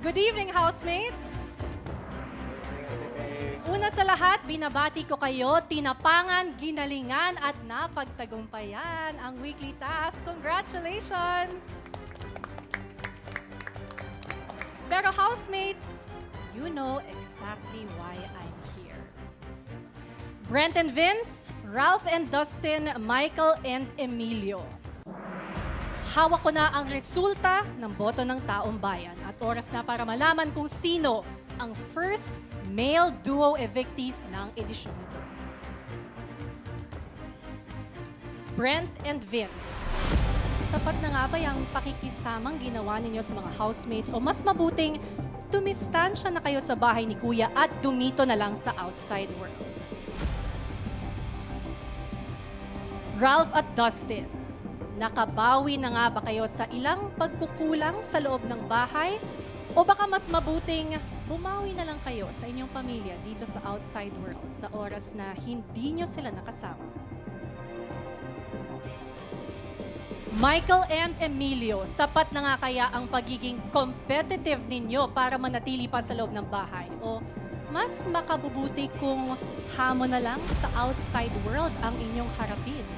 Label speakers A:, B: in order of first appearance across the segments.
A: Good evening, housemates! Una sa lahat, binabati ko kayo, tinapangan, ginalingan, at napagtagumpayan ang weekly task. Congratulations! Pero housemates, you know exactly why I'm here. Brent and Vince, Ralph and Dustin, Michael and Emilio. Hawak ko na ang resulta ng boto ng taong bayan at oras na para malaman kung sino ang first male duo evictees ng edisyon nito. Brent and Vince, sapat na nga ba yung pakikisamang ginawa ninyo sa mga housemates o mas mabuting tumistansya na kayo sa bahay ni Kuya at dumito na lang sa outside world? Ralph at Dustin, nakabawi na nga ba kayo sa ilang pagkukulang sa loob ng bahay? O baka mas mabuting bumawi na lang kayo sa inyong pamilya dito sa outside world sa oras na hindi nyo sila nakasama? Michael and Emilio, sapat na nga kaya ang pagiging competitive ninyo para manatili pa sa loob ng bahay? O mas makabubuti kung hamon na lang sa outside world ang inyong harapin?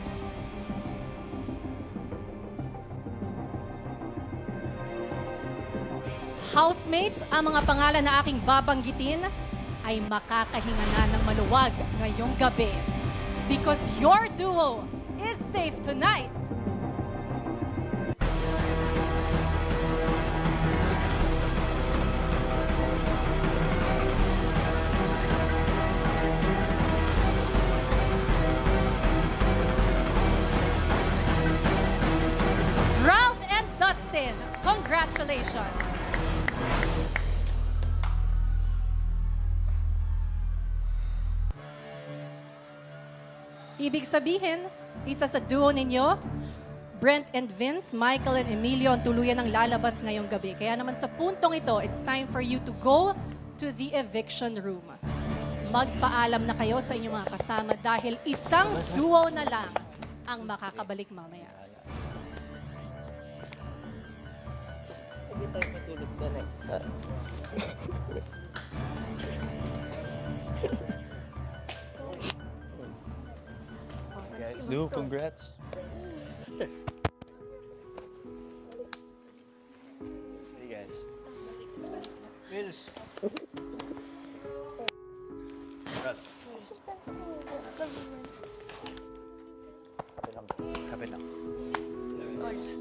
A: Housemates, ang mga pangalan na aking babanggitin ay makakahinga na ng maluwag ngayong gabi. Because your duo is safe tonight. Ralph and Dustin, congratulations. Ibig sabihin, isa sa duo ninyo, Brent and Vince, Michael and Emilio, ang tuluyan ng lalabas ngayong gabi. Kaya naman sa puntong ito, it's time for you to go to the eviction room. Magpaalam na kayo sa inyong mga kasama dahil isang duo na lang ang makakabalik mamaya.
B: Hindi tayo matulog na lang.
C: Lou, congrats. Hey guys.
B: Wills.
C: Kapit lang.
B: Nice.